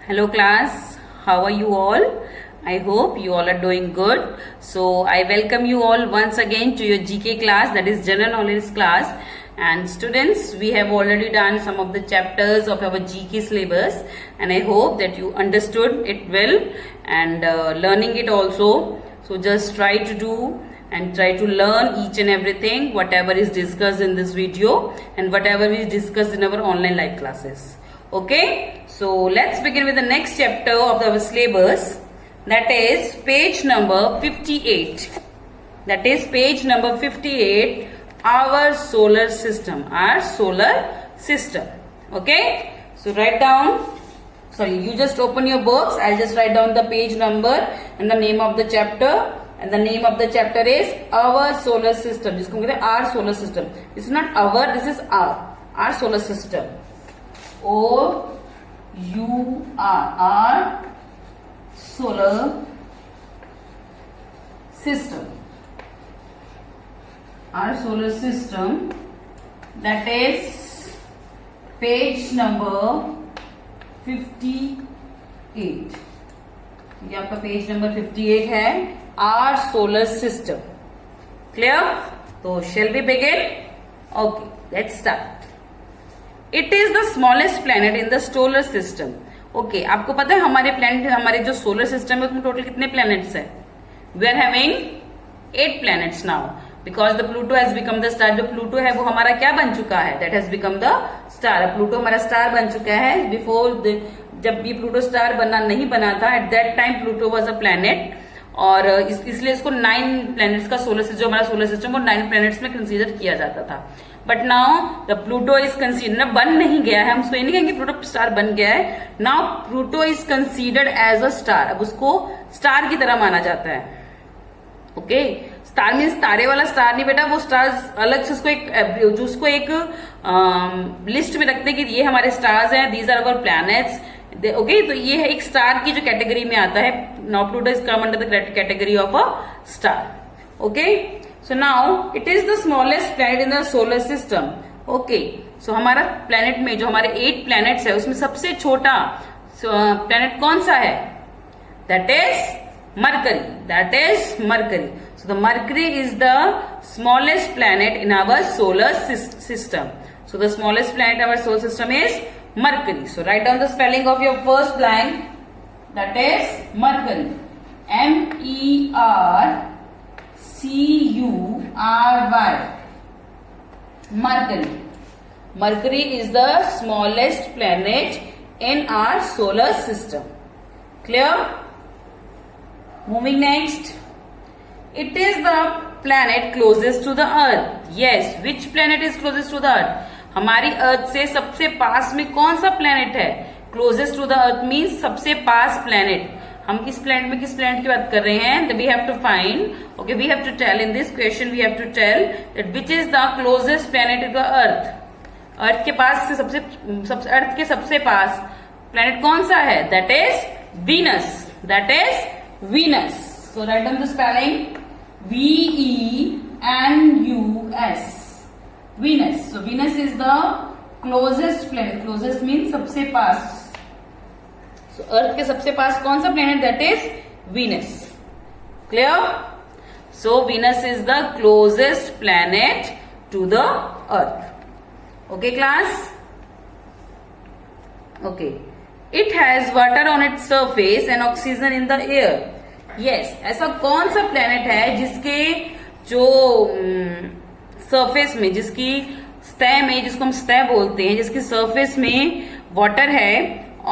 Hello class, how are you all? I hope you all are doing good. So I welcome you all once again to your GK class, that is general knowledge class. And students, we have already done some of the chapters of our GK syllabus and I hope that you understood it well and learning it also. So just try to do and try to learn each and everything whatever is discussed in this video and whatever is discussed in our online live classes. Okay, so let's begin with the next chapter of our syllabus, that is page number 58. That is page number 58, our solar system. Okay, so write down, you just open your books. I'll just write down the page number and the name of the chapter. And the name of the chapter is our solar system. जिसको कहते हैं our solar system. This is not our, this is our solar system. our solar system. Our solar system, that is page number 58. ये आपका page number 58 है, our solar system. Clear? So shall we begin? Okay, let's start. It is the smallest planet in the solar system. Okay, आपको पता है हमारे planet, हमारे जो solar system है उसमें टोटल कितने प्लैनेट्स है? We are having 8 planets now because the Pluto has become the star. जो प्लूटो है वो हमारा क्या बन चुका है? That has become the star. Pluto हमारा स्टार बन चुका है. Before जब ये प्लूटो स्टार नहीं बना था, at that time Pluto was a planet. और इसलिए इसको 9 प्लैनेट्स का सोलर सिस्टम, जो हमारा सोलर सिस्टम वो 9 प्लैनेट्स में कंसीडर किया जाता था. But now the Pluto is consider, बन नहीं गया है, हम उसको ये नहीं कहेंगे प्लूटो स्टार बन गया है. Now Pluto is considered as a star. अब उसको स्टार की तरह माना जाता है. ओके, स्टार मीन्स तारे वाला स्टार नहीं बेटा, वो स्टार्स अलग से उसको एक लिस्ट में रखते हैं कि ये हमारे स्टार्स हैं, these are our planets. Okay, तो ये है एक स्टार की जो कैटेगरी में आता है. Now Pluto is come under the category of a star. Okay, so now it is the smallest planet in the solar system. Okay, so हमारा प्लैनेट में जो हमारे 8 प्लैनेट्स है उसमें सबसे छोटा प्लैनेट कौन सा है? That is Mercury. That is Mercury. So the Mercury is the smallest planet in our solar system. So the smallest planet in our solar system is Mercury. So write down the spelling of your first line. That is Mercury. MERCURY. Mercury. Mercury is the smallest planet in our solar system. Clear? Moving next. It is the planet closest to the Earth. Yes. Which planet is closest to the Earth? हमारी अर्थ से सबसे पास में कौन सा planet है? Closest to the earth मीन्स सबसे पास प्लेनेट. हम इस प्लेनेट में किस प्लेनेट की बात कर रहे हैं? We have to find, okay, we have to tell in this question, we have to tell that which is the closest planet to the earth. Earth के पास से अर्थ के सबसे पास प्लेनेट कौन सा है? That is Venus. That is Venus. So write down the spelling VENUS. Venus. So Venus is the closest planet. Closest means सबसे पास. So Earth के सबसे पास कौन सा planet? That is Venus. Clear? So Venus is the closest planet to the Earth. Okay, class? Okay. It has water on its surface and oxygen in the air. Yes. ऐसा कौन सा planet है जिसके जो सरफेस में, जिसकी सतह में, जिसको हम सतह बोलते हैं, जिसकी सरफेस में वाटर है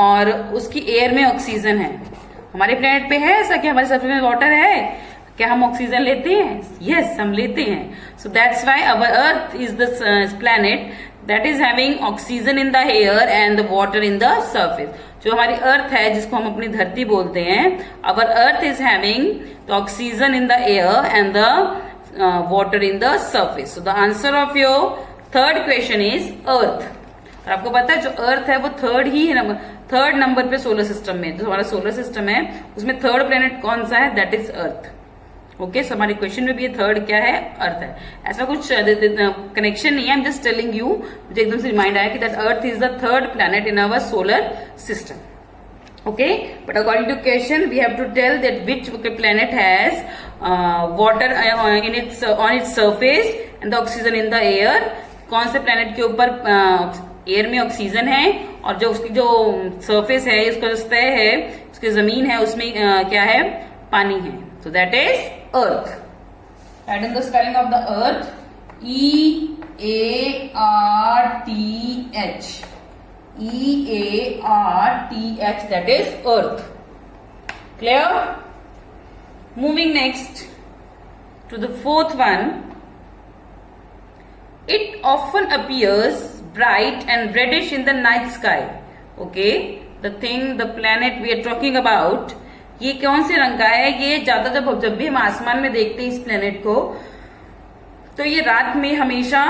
और उसकी एयर में ऑक्सीजन है? हमारे प्लेनेट पे है ऐसा कि हमारे सरफेस में वाटर है? क्या हम ऑक्सीजन लेते हैं? यस, हम लेते हैं. So that's why our earth is the planet that is having oxygen in the air and the water in the surface. जो हमारी अर्थ है, जिसको हम अपनी धरती बोलते हैं, our earth is having the oxygen in the air and the water in the surface. So the answer of your third question is Earth. और आपको पता है जो अर्थ है वो थर्ड नंबर पे सोलर सिस्टम में, जो हमारा सोलर सिस्टम है उसमें थर्ड प्लेनेट कौन सा है? That is earth. ओके, सो हमारे क्वेश्चन में भी ये थर्ड क्या है? अर्थ है. ऐसा कुछ कनेक्शन नहीं है, I am just telling you. मुझे एकदम से रिमाइंड आया कि that earth is the third planet in our solar system. Okay, but according to question, we have to tell that which planet has water in its on its surface and the oxygen in the air. कौन से planet के ऊपर air में oxygen है और जो उसकी जो सरफेस है, उसका जो सतह है, उसकी जमीन है, उसमें क्या है, पानी है. So that is Earth. Write in the spelling of the Earth. EARTH. EARTH, that is Earth. Clear? Moving next to the fourth one. It often appears bright and reddish in the night sky. Okay, the planet we are talking about, ये कौन से रंग का है? ये ज्यादा जब भी हम आसमान में देखते हैं इस प्लेनेट को, तो ये रात में हमेशा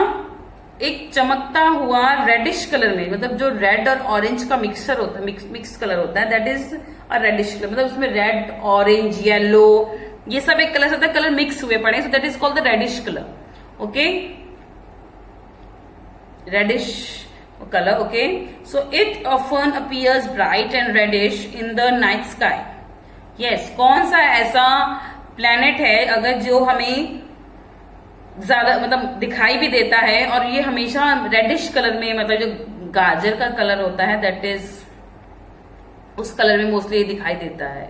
एक चमकता हुआ रेडिश कलर में, मतलब जो रेड और ऑरेंज का मिक्सर होता है, मिक्स कलर होता है, that is a reddish colour. मतलब उसमें रेड, ऑरेंज, येलो, ये सब एक कलर से कलर मिक्स हुए पड़े, so that is called the reddish colour. Okay, reddish colour. Okay, so it often appears bright and reddish in the night sky. Yes, कौन सा ऐसा प्लेनेट है अगर जो हमें ज्यादा मतलब दिखाई भी देता है और ये हमेशा रेडिश कलर में, मतलब जो गाजर का कलर होता है, दैट इज उस कलर में मोस्टली दिखाई देता है.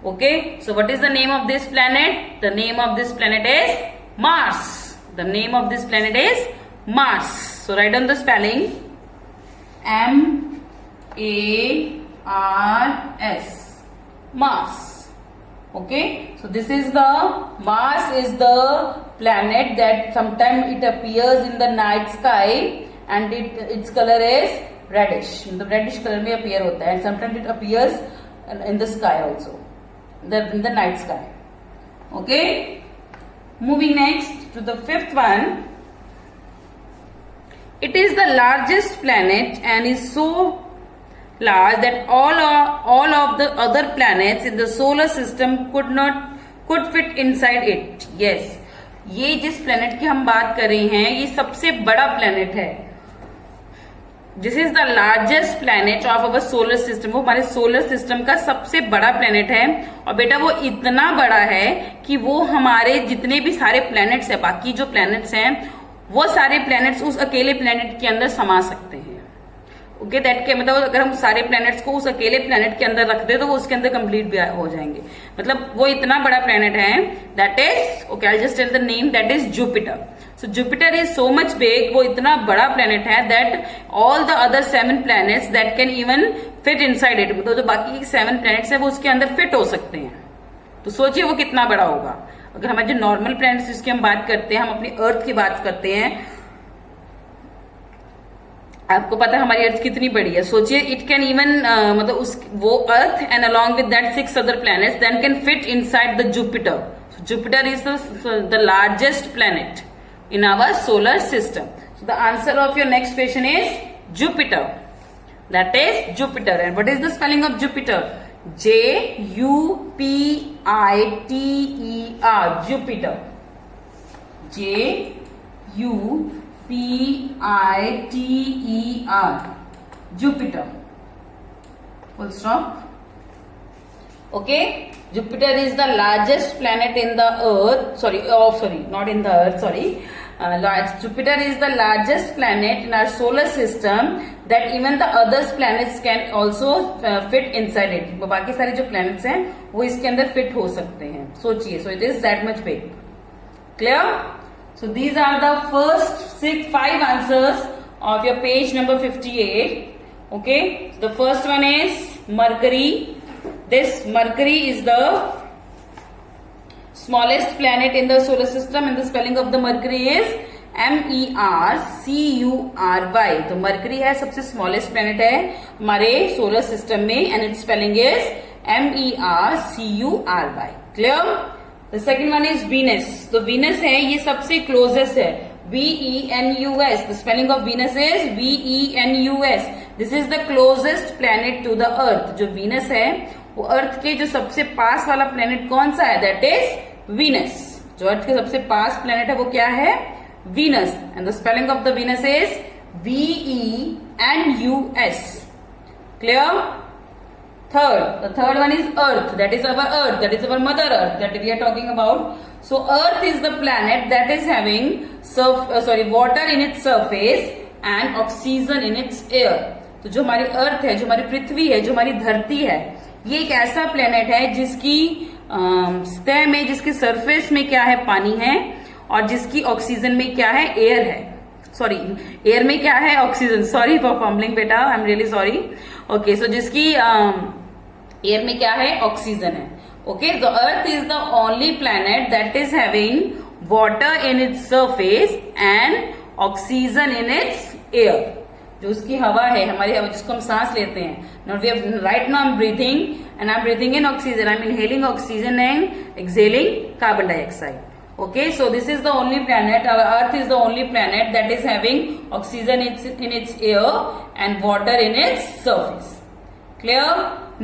Okay, so what is the name of this planet? The name of this planet is Mars. The name of this planet is Mars. So right on the spelling MARS, Mars. Okay, so this is the Mars is the planet that sometimes it appears in the night sky and its color is reddish. The reddish color में appear होता है, and sometimes it appears in the sky also, in the night sky. Okay, moving next to the fifth one. It is the largest planet and is so large that all of the other planets in the solar system could fit inside it. Yes, ये जिस planet की हम बात कर रहे हैं, ये सबसे बड़ा प्लेनेट है. This is the largest planet of our solar system. वो हमारे सोलर सिस्टम का सबसे बड़ा प्लेनेट है. और बेटा वो इतना बड़ा है कि वो हमारे जितने भी सारे प्लेनेट्स हैं, बाकी जो प्लेनेट्स हैं, वो सारे प्लेनेट्स उस अकेले प्लेनेट के अंदर समा सकते हैं. ओके, दैट के मतलब अगर हम सारे प्लैनेट्स को उस अकेले प्लैनेट के अंदर रख दे तो वो उसके अंदर कंप्लीट भी हो जाएंगे. मतलब वो इतना बड़ा प्लैनेट है. That is, okay, I just tell the name, that is Jupiter. So Jupiter is so much big, वो इतना बड़ा प्लैनेट है that all the other 7 planets that can even fit inside it. मतलब जो बाकी 7 प्लैनेट्स हैं वो उसके अंदर फिट हो सकते हैं. तो सोचिए वो कितना बड़ा होगा. अगर हमारे जो नॉर्मल प्लैनेट्स जिसकी हम बात करते हैं, हम अपनी अर्थ की बात करते हैं, आपको पता है हमारी अर्थ कितनी बड़ी है. सोचिए, इट कैन इवन मतलब वो earth and along with that 6 other planets then can fit inside the Jupiter. Jupiter is the largest planet in our solar system. So the answer of your next question is Jupiter. That is Jupiter. And what is the spelling of Jupiter? JUPITER. Jupiter. JUPITER. Jupiter. Full stop. Okay, Jupiter is the largest planet in the Earth. Not in the Earth. Jupiter is the largest planet in our solar system that even the other planets can also fit inside it. बाकी सारे जो planets हैं वो इसके अंदर fit हो सकते हैं. सोचिए, so it is that much big. Clear? So these are the first 5 answers of your page number 58. Okay, so the first one is Mercury. This Mercury is the smallest planet in the solar system and the spelling of the Mercury is MERCURY. तो Mercury है सबसे smallest planet है हमारे solar system में and its spelling is MERCURY. Clear? The second one is Venus. तो Venus है, ये सबसे closest है, VENUS. The spelling of Venus is VENUS. This is the closest planet to the Earth. जो Venus है वो अर्थ के जो सबसे पास वाला प्लेनेट कौन सा है? That is Venus. जो अर्थ के सबसे पास प्लेनेट है वो क्या है? Venus. And the spelling of the Venus is VENUS. Clear? The third one is Earth. That is our Earth. That is our Mother Earth that we are talking about. So Earth is the planet that is having water in its surface and oxygen in its air. तो जो हमारी अर्थ है, जो हमारी पृथ्वी है, जो हमारी धरती है, ये एक ऐसा प्लेनेट है जिसकी सतह में, जिसकी सरफेस में क्या है, पानी है, और जिसकी ऑक्सीजन में क्या है, एयर है. सॉरी, एयर में क्या है, ऑक्सीजन. सॉरी फॉर फम्बलिंग बेटा, I am really sorry. Okay, so जिसकी एयर में क्या है, ऑक्सीजन है. Okay, the earth is the only planet that is having water in its surface and oxygen in its air. जो उसकी हवा है, हमारी हवा जिसको हम सांस लेते हैं. Now we have right now I am breathing and I am breathing in oxygen. I am inhaling oxygen and exhaling carbon dioxide. Okay, so this is the only planet, our Earth is the only planet that is having oxygen in its air and water in its surface. Clear?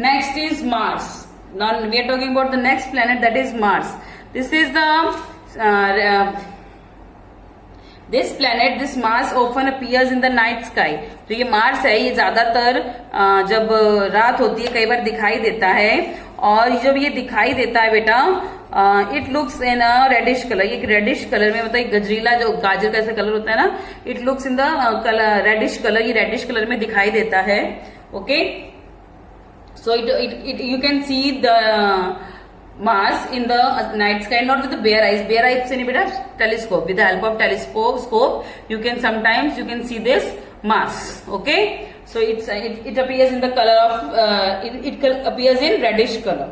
Next is Mars. Now we are talking about the next planet, that is Mars. This is the this planet, this Mars often appears in the night sky. तो ये Mars है, ये ज्यादातर जब रात होती है कई बार दिखाई देता है. और जब ये दिखाई देता है बेटा, it looks in a reddish colour. ये रेडिश कलर में, मतलब गजरीला जो गाजर का ऐसा कलर होता है ना, it looks in the colour reddish colour. ये रेडिश कलर में दिखाई देता है. Okay, so it you can see the Mars in the night sky, not with the bare eyes. Bare eyes से नहीं बेटा, telescope. With the help of telescope, you can sometimes see this Mars. Okay, so it appears in the color of it appears in reddish color.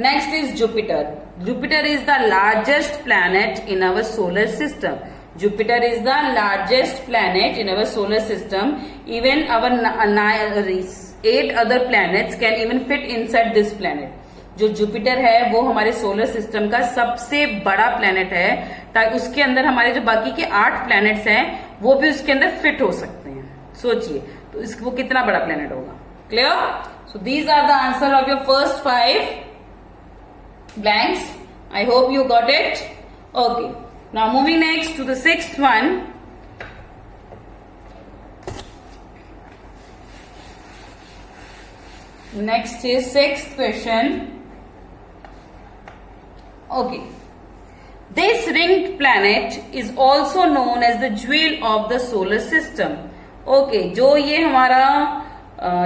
Next is Jupiter. Jupiter is the largest planet in our solar system. Jupiter is the largest planet in our solar system. Even our 8 other planets can even fit inside this planet. जो Jupiter है वो हमारे solar system का सबसे बड़ा planet है, ताकि उसके अंदर हमारे जो बाकी के 8 प्लैनेट्स हैं वो भी उसके अंदर फिट हो सकते हैं. सोचिए तो वो कितना बड़ा प्लेनेट होगा. Clear? So these are the answer of your first 5 blanks. I hope you got it. Okay, now moving next to the 6th one. Next is 6th question. Okay. This ringed planet is also known as the jewel of the solar system. Okay, जो ये हमारा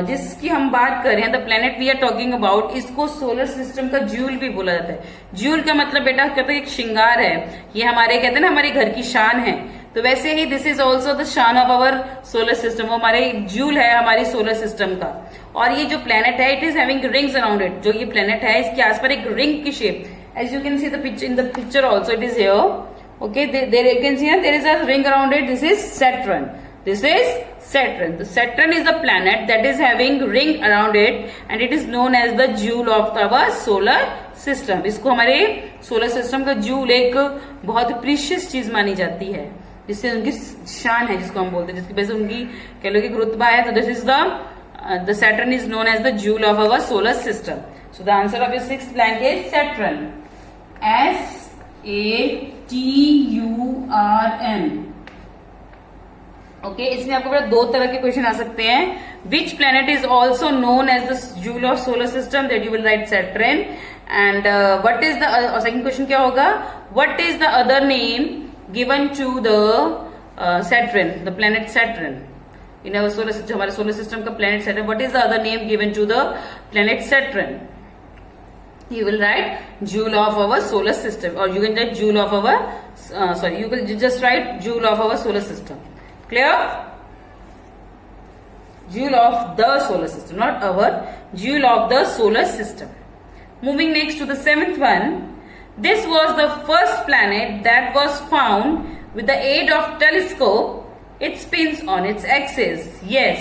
जिसकी हम बात कर रहे हैं, the planet we are talking about, इसको सोलर सिस्टम का ज्यूल भी बोला जाता है. ज्यूल का मतलब बेटा कहते हैं एक श्रृंगार है. ये हमारे कहते हैं ना, हमारे घर की शान है. तो वैसे ही दिस इज ऑल्सो द शान ऑफ अवर सोलर सिस्टम. वो हमारे ज्यूल है हमारी सोलर सिस्टम का. और ये जो प्लेनेट है, it is having rings around it. जो ये प्लेनेट है, इसके आसपास एक रिंग की shape. As you can see the picture, in the picture also it is here. Okay, there you can see there is a ring around it. This is Saturn. This is Saturn. The Saturn is the planet that is having ring around it and it is known as the jewel of our solar system. इसको हमारे solar system का joule एक बहुत precious चीज मानी जाती है, जिससे उनकी शान है, जिसको हम बोलते हैं, जिसकी वजह से उनकी कह लो कि रुतबा है. तो this is the Saturn is known as the jewel of our solar system. So the answer of your 6th blank is Saturn. Saturn. Okay, इसमें आपको बड़ा 2 तरह के क्वेश्चन आ सकते हैं. Which planet is also known as the jewel of solar system, that you will write Saturn. And what is the second question क्या होगा, what is the other name given to the Saturn, the planet Saturn in our solar system. हमारे solar system का planet Saturn, what is the other name given to the planet Saturn? You will write jewel of our solar system, or you can write jewel of our you will just write jewel of our solar system. Clear? Jewel of the solar system, not our, jewel of the solar system. Moving next to the 7th one. This was the first planet that was found with the aid of telescope. It spins on its axis. Yes.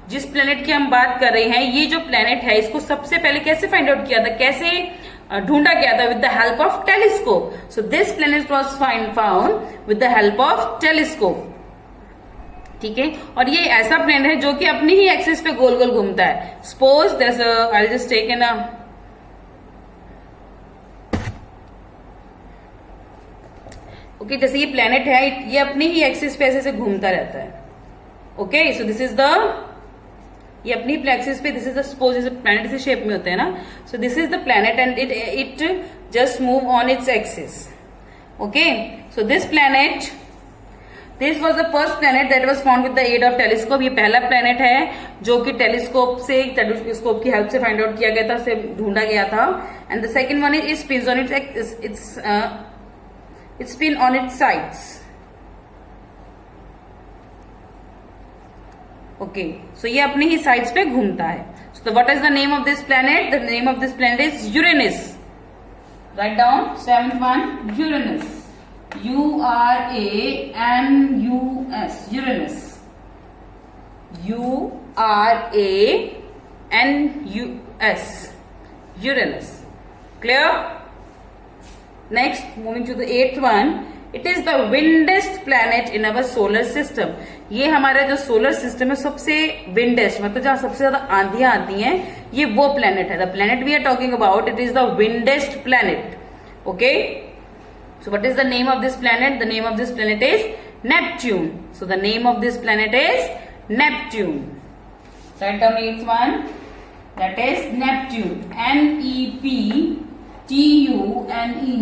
जिस planet की हम बात कर रहे हैं, ये जो planet है, इसको सबसे पहले कैसे फाइंड आउट किया था, कैसे ढूंढा गया था? With the help of telescope. So this planet was found with the help of telescope. ठीक है, और ये ऐसा प्लेनेट है जो कि अपनी ही एक्सिस पे गोल गोल घूमता है. Suppose this, I will just take an okay, जैसे ये प्लेनेट है, ये अपनी ही एक्सिस पे ऐसे घूमता रहता है. Okay, so this is the, ये अपनी प्लेक्सिस पे, दिस इज द सपोज जैसे प्लैनेट इसी शेप में होते हैं ना, so this is the planet and it just move on its axis. Okay, so this planet, this was the first planet that was found with the aid of telescope. ये पहला planet है जो कि telescope की help से find out किया गया था, उसे ढूंढा गया था. And the second one is spins on its spin on its sides. Okay, so ये अपने ही साइड्स पे घूमता है. So what is the name of this planet? The name of this planet is Uranus. Write down. Seventh one, Uranus. URANUS, Uranus. URANUS, Uranus. Clear? Next, moving to the eighth one, it is the windiest planet in our solar system. ये हमारा जो solar system है सबसे विंडेस्ट, मतलब जहां सबसे ज्यादा आंधियां आती हैं, ये वो प्लेनेट है. The planet we are talking about, it is the windiest planet. Okay, so what is the name of this planet? The name of this planet is Neptune. So the name of this planet is Neptune. Write down eighth one, that is Neptune. NEPTUNE,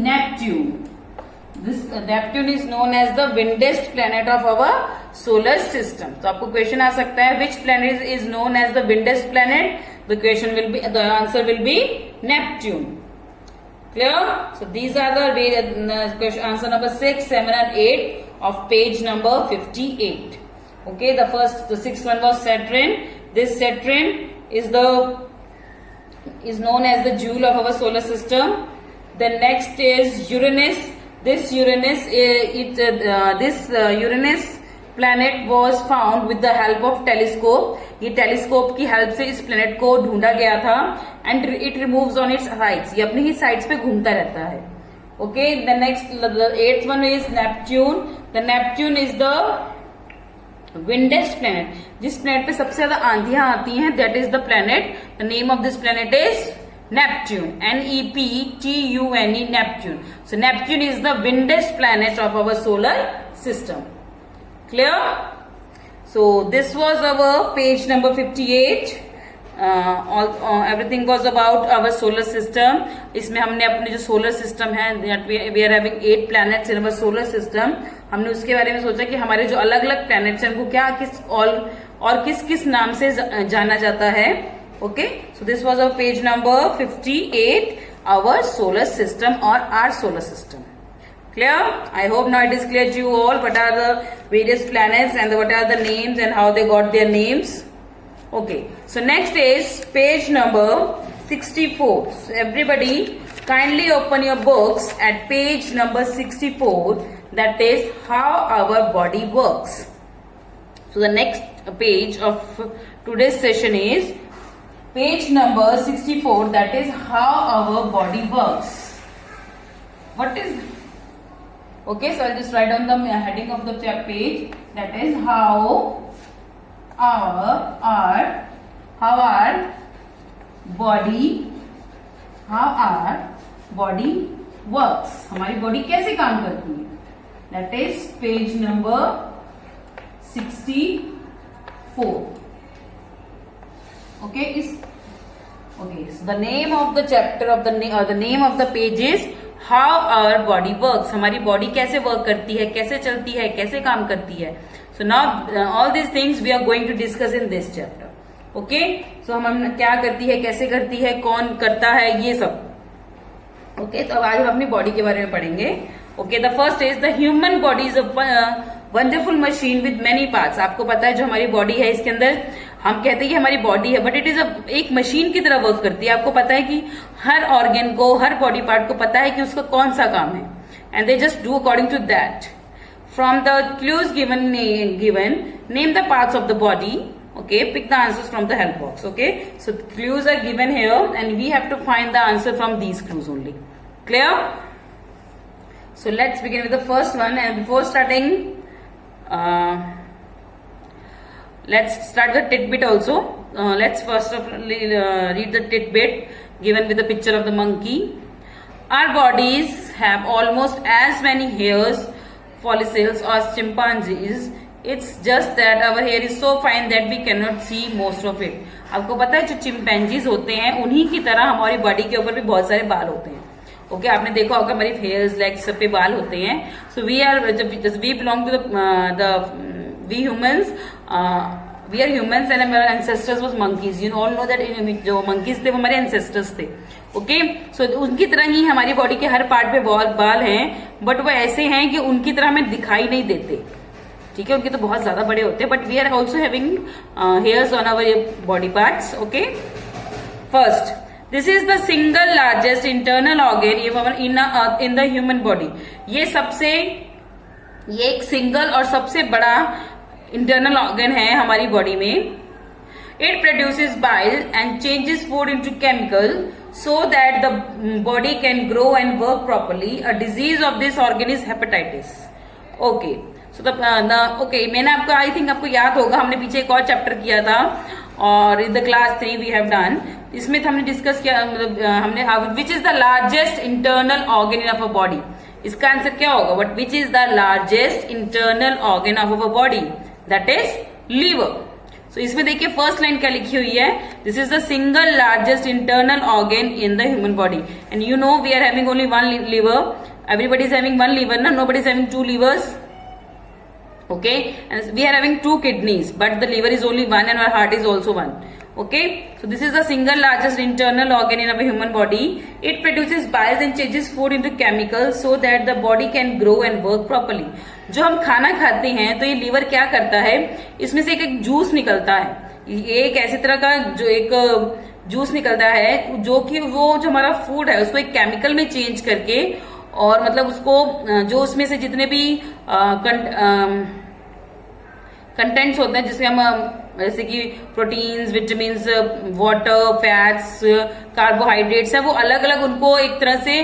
Neptune. This Neptune is known as the windiest planet of our solar system. तो आपको question आ सकता है, which planet is known as the windiest planet? The answer will be Neptune. Clear? So these are the answer number 6, 7 and 8 of page number 58. Okay, the sixth one was Saturn. This Saturn is known as the jewel of our solar system. The next is Uranus. This Uranus, Uranus planet was found with the help of telescope. ये telescope की help से इस planet को ढूंढा गया था. And it removes on its sides, ये अपनी ही साइड्स पे घूमता रहता है. Okay, the next, the eighth one is Neptune. The Neptune is the windiest planet. जिस प्लेनेट पे सबसे ज्यादा आंधियां आती हैं, that is the planet. The name of this planet is Neptune. NEPTUNE, Neptune. So Neptune is the windiest planet of our solar system. Clear? So this was our page number 58. Everything was about our solar system. इसमें हमने अपने जो solar system है, we are having 8 planets in our solar system. हमने उसके बारे में सोचा कि हमारे जो अलग अलग planets हैं उनको क्या और किस नाम से जाना जाता है. Okay, so this was our page number 58, our solar system or our solar system. Clear? I hope now it is clear to you all what are the various planets and what are the names and how they got their names. Okay, so next is page number 64. So everybody kindly open your books at page number 64, that is how our body works. So the next page of today's session is page number 64, that is how our body works. What is, okay, so I'll just write down the heading of the page, that is how our body works. हमारी body कैसे काम करती है, that is page number 64. Okay, so the name of the chapter of the name of the page is how our body works. हमारी body कैसे work करती है, कैसे चलती है, कैसे काम करती है. So now all these things we are going to discuss in this chapter. Okay, so हम क्या करती है, कैसे करती है, कौन करता है, ये सब. Okay, तो आज हम अपनी बॉडी के बारे में पढ़ेंगे. Okay, the first is the human body is a wonderful machine with many parts. आपको पता है जो हमारी बॉडी है, इसके अंदर हम कहते हैं कि हमारी बॉडी है, बट इट इज एक मशीन की तरह वर्क करती है. आपको पता है कि हर ऑर्गन को, हर बॉडी पार्ट को पता है कि उसका कौन सा काम है, and they just do according to that. From the clues given name the parts of the body. Okay, pick the answers from the help box. Okay, so clues are given here and we have to find the answer from these clues only. Clear? So let's begin with the first one, and before starting let's start the tidbit also. Let's first of all read the tidbit given with the picture of the monkey. Our bodies have almost as many hairs follicles as chimpanzees. It's just that our hair is so fine that we can not see most of it. आपको पता है जो chimpanzees होते हैं उन्हीं की तरह हमारी बॉडी के ऊपर भी बहुत सारे बाल होते हैं। ओके आपने देखा होगा हमारी हेयर्स लेग्स सब पे बाल होते हैं। So we are we belong to we humans we are humans and हमारे ancestors was monkeys. You all know that जो मंकीज थे वो हमारे एंसेस्टर्स थे। ओके सो उनकी तरह ही हमारी बॉडी के हर पार्ट पे बहुत बाल हैं, बट वो ऐसे हैं कि उनकी तरह हमें दिखाई नहीं देते। ठीक है, उनके तो बहुत ज्यादा बड़े होते हैं, but we are also having hairs on our body parts. Okay first, this is the single largest internal organ in the human body. ये एक सिंगल और सबसे बड़ा इंटरनल ऑर्गन है हमारी बॉडी में। It produces bile and changes food into chemical so that the body can grow and work properly. A disease of this organ is hepatitis. Okay. So मैंने आपको आई थिंक आपको याद होगा हमने पीछे एक और चैप्टर किया था और in the class 3 we have done. इसमें हमने डिस्कस किया मतलब हमने which is the largest internal organ in our body. इसका आंसर क्या होगा? But which is the largest internal organ of our body? That is liver. तो इसमें देखिए फर्स्ट लाइन क्या लिखी हुई है, this is the single largest internal organ in the human body and you know we are having only one liver. Everybody is having one liver ना, nobody is having 2 livers. Okay, and we are having 2 kidneys, but the liver is only one and our heart is also one. Okay, so this is the single largest internal organ in our human body. It produces bile and changes food into chemicals so that the body can grow and work properly. जो हम खाना खाते हैं तो ये liver क्या करता है, इसमें से एक जूस निकलता है। ये एक ऐसी तरह का जो एक जूस निकलता है जो कि वो जो हमारा फूड है उसको एक केमिकल में चेंज करके और मतलब उसको जो उसमें से जितने भी कंटेंट्स होते हैं जिससे हम जैसे कि proteins, vitamins, water, fats, carbohydrates है, वो अलग अलग उनको एक तरह से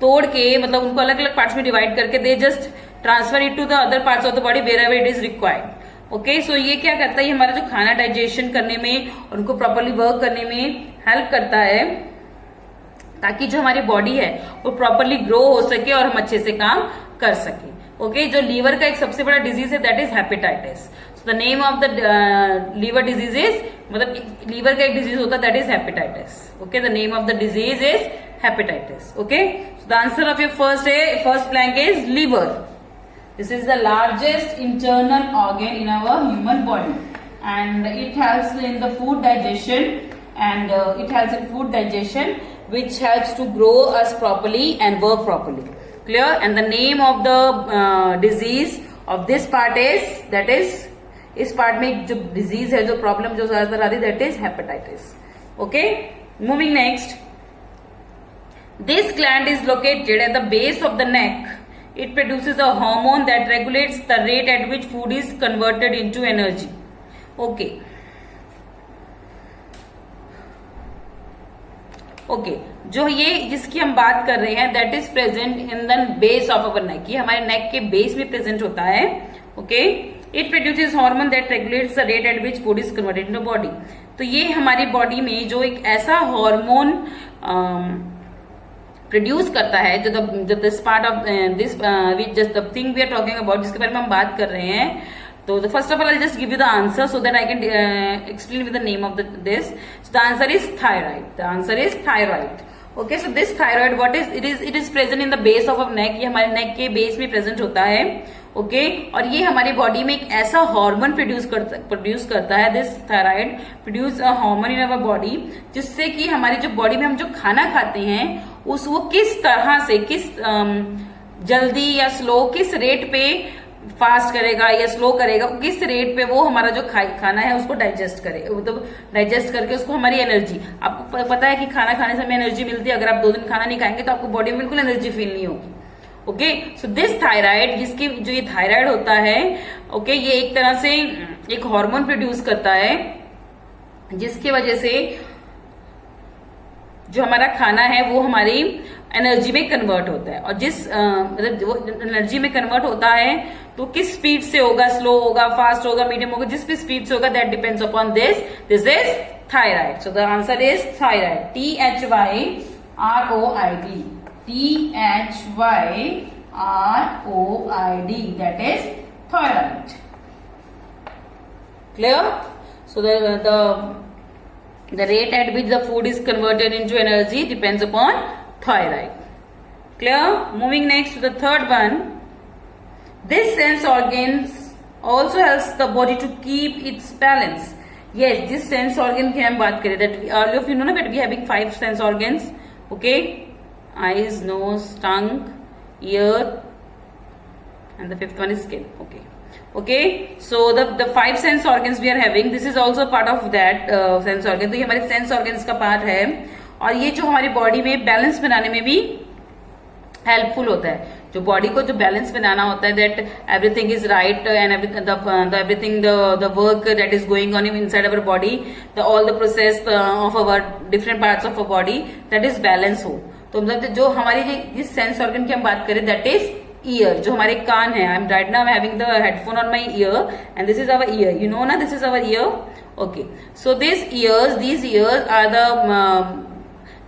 तोड़ के मतलब उनको अलग अलग पार्ट्स में डिवाइड करके they just transfer it to the other parts of the body wherever it is required. Okay so ये क्या करता है, ये हमारा जो खाना डाइजेशन करने में और उनको प्रॉपरली वर्क करने में हेल्प करता है ताकि जो हमारी बॉडी है वो प्रॉपरली ग्रो हो सके और हम अच्छे से काम कर सके। ओके जो लीवर का एक सबसे बड़ा डिजीज है that is hepatitis. The name of the liver disease is मतलब लीवर का एक डिजीज होता है that is hepatitis. Okay the name of the disease is hepatitis. Okay the answer of your first blank is liver. This is the largest internal organ in our human body and it helps in the food digestion and which helps to grow us properly and work properly. Clear? And the name of the disease of this part is that is इस part में जो disease है जो problem जो ज्यादातर आती है that is hepatitis. Okay? Moving next. This gland is located at the base of the neck. It produces a hormone that regulates the rate at which food is converted into energy. Okay. Okay. जो ये जिसकी हम बात कर रहे हैं that is present in the base of our neck. ये हमारे neck के base में present होता है. Okay. It produces hormone that regulates the rate at which food is converted into body. तो ये हमारी बॉडी में जो एक ऐसा हार्मोन प्रोड्यूस करता है जो this part of this just the thing we are talking about जिसके बारे में हम बात कर रहे हैं। तो first of all I just give you the answer so that I can explain with the name of this. The answer is thyroid. The answer is thyroid. Okay so this thyroid what is it is present in the base of neck. ये हमारे नेक के base में present होता है। Okay और ये हमारी body में एक ऐसा हार्मोन प्रोड्यूस करता है। This thyroid produce a hormone in our body जिससे कि हमारी जो बॉडी में हम जो खाना खाते हैं वो किस तरह से किस जल्दी या स्लो किस रेट पे फास्ट करेगा या स्लो करेगा, किस रेट पे वो हमारा जो खाना है उसको डाइजेस्ट करे मतलब डाइजेस्ट करके उसको हमारी एनर्जी। आपको पता है कि खाना खाने से हमें एनर्जी मिलती है। अगर आप 2 दिन खाना नहीं खाएंगे तो आपको बॉडी में बिल्कुल एनर्जी फील नहीं होगी। ओके सो दिस थायराइड जिसकी जो ये थायराइड होता है ओके ये एक तरह से एक हार्मोन प्रोड्यूस करता है जिसकी वजह से जो हमारा खाना है वो हमारी एनर्जी में कन्वर्ट होता है। और जिस मतलब वो एनर्जी में कन्वर्ट होता है तो किस स्पीड से होगा, स्लो होगा, फास्ट होगा, मीडियम होगा, जिस भी स्पीड से होगा that depends upon this is thyroid. So the answer is thyroid. THYROID THYROID that is thyroid. Clear? So the rate at which the food is converted into energy depends upon thyroid. Clear? Moving next to the third one. This sense organs also helps the body to keep its balance. Yes, this sense organ की हम बात करें, that all of you know that we having 5 sense organs. Okay, eyes, nose, tongue, ear, and the 5th one is skin. Okay, so the 5 sense organs we are having, this is also part of that sense organ. तो ये हमारे sense organs का part है, और ये जो हमारी body में बैलेंस बनाने में भी हेल्पफुल होता है. जो बॉडी को जो बैलेंस बनाना होता है, that everything is right and everything the work that is going on inside our body, the all the process of our different parts of our body, that is balance हो. तो मतलब जो हमारी जिस सेंस ऑर्गन की हम बात करें, दैट इज ईयर. जो हमारे कान है, I am right now having the headphone on my ear and this is our ear. You know ना, this is our ear. Okay, so these ears are the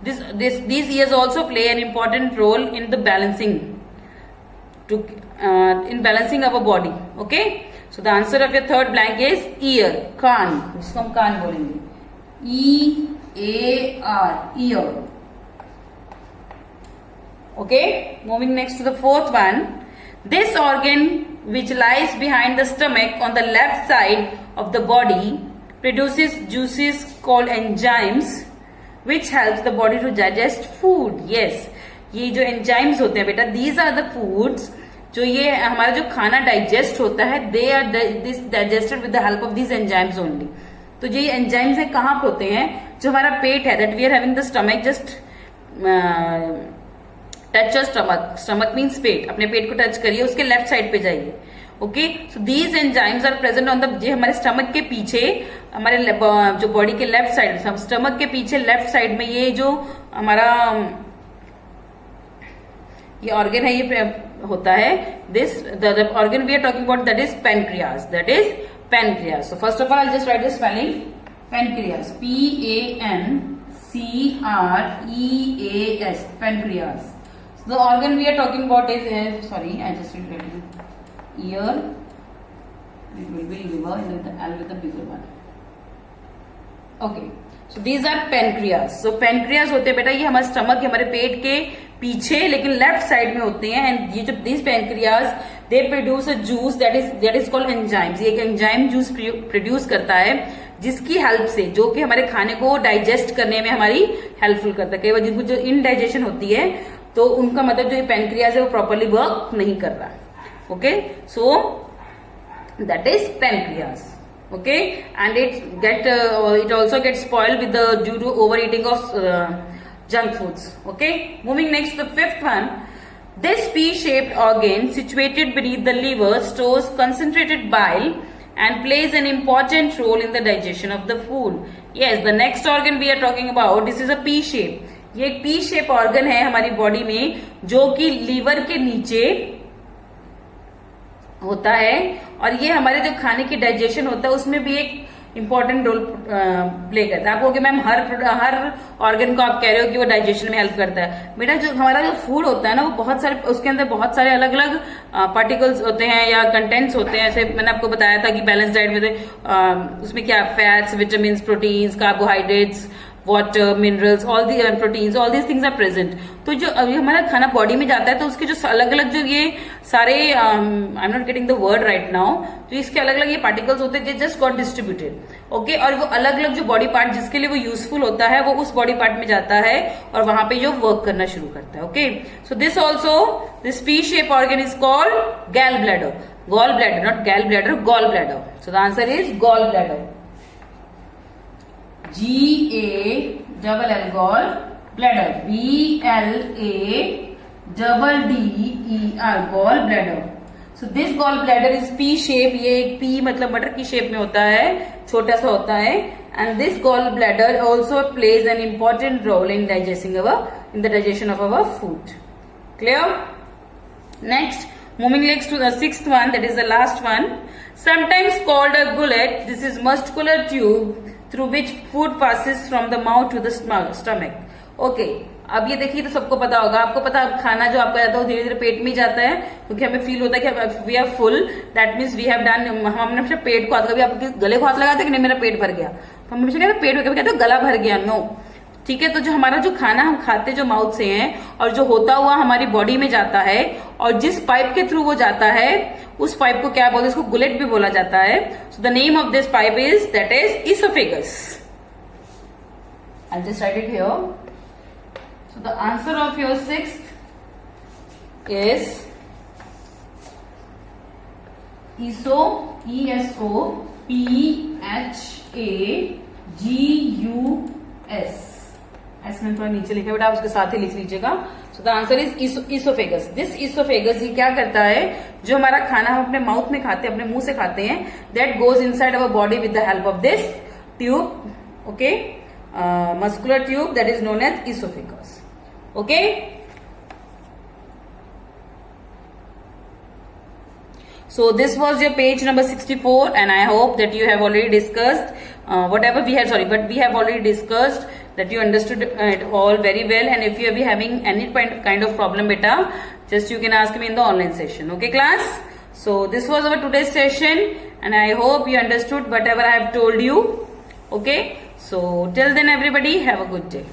these ears also play an important role in the balancing in balancing our body. Okay, so the answer of your third blank is ear, कान, जिसको हम कान बोलेंगे, EAR, ear. Okay, moving next to the fourth one. This organ which lies behind the stomach on the left side of the body produces juices called enzymes which helps the body to digest food. Yes, ये जो enzymes होते हैं बेटा, these are the foods, जो ये हमारा जो खाना डाइजेस्ट होता है, they are digested with the help of these enzymes only. तो जो ये एंजाइम्स है कहाँ पे होते हैं? जो हमारा पेट है, that we are having the stomach, just touch your stomach. Stomach means पेट. अपने पेट को टच करिए, उसके लेफ्ट साइड पे जाइए. Okay, so these enzymes are present on the, जो हमारे स्टमक के पीछे, हमारे जो बॉडी के लेफ्ट साइड, स्टमक के पीछे लेफ्ट साइड में ये जो हमारा ये ऑर्गन है, ये होता है. This the organ we are talking about, that is pancreas. That is pancreas. So first of all I just write the spelling. Pancreas, PANCREAS, pancreas. So the organ we are talking about is sorry, I just read ear. It will be liver and the L with the bigger one. Okay, so these are pancreas. So pancreas होते हैं बेटा, ये हमारे stomach, हमारे पेट के पीछे लेकिन left side में होते हैं. एंड ये जो these pancreas, they produce a juice that is called enzymes. ये एक एंजाइम जूस प्रोड्यूस करता है, जिसकी हेल्प से, जो कि हमारे खाने को डाइजेस्ट करने में हमारी हेल्पफुल करता है. कई बार जिनको जो इनडाइजेशन होती है, तो उनका मतलब जो ये पेनक्रियाज है वो प्रॉपरली वर्क नहीं कर रहा. Okay, so that is pancreas. Okay, and it also gets spoiled with the due to overeating of junk foods. Okay, moving next to the fifth one. This P-shaped organ situated beneath the liver stores concentrated bile and plays an important role in the digestion of the food. Yes, the next organ we are talking about, this is a P-shape. ये एक P shape organ है हमारी body में, जो कि liver के नीचे होता है, और ये हमारे जो खाने की डाइजेशन होता है उसमें भी एक इंपॉर्टेंट रोल प्ले करता है. आप कहोगे मैम हर ऑर्गन को आप कह रहे हो कि वो डाइजेशन में हेल्प करता है. बेटा जो हमारा जो फूड होता है ना, वो बहुत सारे, उसके अंदर बहुत सारे अलग अलग पार्टिकल्स होते हैं या कंटेंट्स होते हैं. ऐसे मैंने आपको बताया था कि बैलेंस डाइट में उसमें क्या fats, vitamin, proteins, carbohydrates, water, minerals, all the proteins, all these things are present. तो जो अभी हमारा खाना बॉडी में जाता है, तो उसके जो अलग अलग जो ये सारे, I am not getting the word right now, जो इसके अलग अलग ये पार्टिकल्स होते हैं, जस्ट गॉट डिस्ट्रीब्यूटेड. ओके, और वो अलग अलग जो बॉडी पार्ट जिसके लिए वो यूजफुल होता है, वो उस बॉडी पार्ट में जाता है और वहां पे जो वर्क करना शुरू करता है. Okay, so this also, this P shape organ is called gall bladder. Gall bladder, not gall bladder, gall bladder. So the answer is gall bladder. GALL, gall bladder. BLADDER, gall bladder. So this gall bladder is P shape. ये एक P मतलब मटर की shape में होता है, छोटा सा होता है. And this gall bladder also plays an important role in the digestion of our food. Clear? Next, moving next to the sixth one, that is the last one. Sometimes called a gullet, this is muscular tube through which food passes from the mouth to the stomach. Okay अब ये देखिए तो सबको पता होगा, आपको पता खाना जो आपका जाता है वो धीरे धीरे पेट में ही जाता है, क्योंकि हमें फील होता है कि we are full, that means we have done, हमने हमेशा पेट को हाथ, कभी आप गले को हाथ लगाते कि नहीं मेरा पेट भर गया, तो हम हमेशा कहते हैं पेट भर गया, कहते हैं गला भर गया, नो। ठीक है, तो जो हमारा जो खाना हम खाते जो माउथ से है और जो होता हुआ हमारी बॉडी में जाता है और जिस पाइप के थ्रू वो जाता है उस पाइप को क्या बोलते हैं, इसको गुलेट भी बोला जाता है। So the name of this pipe is that is oesophagus. I'll just write it here. So the answer of your sixth is ESOPHAGUS। ऐसे मैंने थोड़ा नीचे लिखा है बेटा, आप उसके साथ ही लिख लीजिएगा। सो the answer is oesophagus. This oesophagus ये क्या करता है, जो हमारा खाना हम अपने माउथ में खाते हैं, अपने मुंह से खाते हैं, that goes inside our body with the help of this tube, okay, muscular tube that is known as esophagus. Okay, so this was your page number 64 and I hope that you have already discussed whatever we had, but we have already discussed that you understood it all very well, and if you are having any kind of problem beta, just you can ask me in the online session. Okay class, so this was our today's session and I hope you understood whatever I have told you. Okay, so till then everybody have a good day.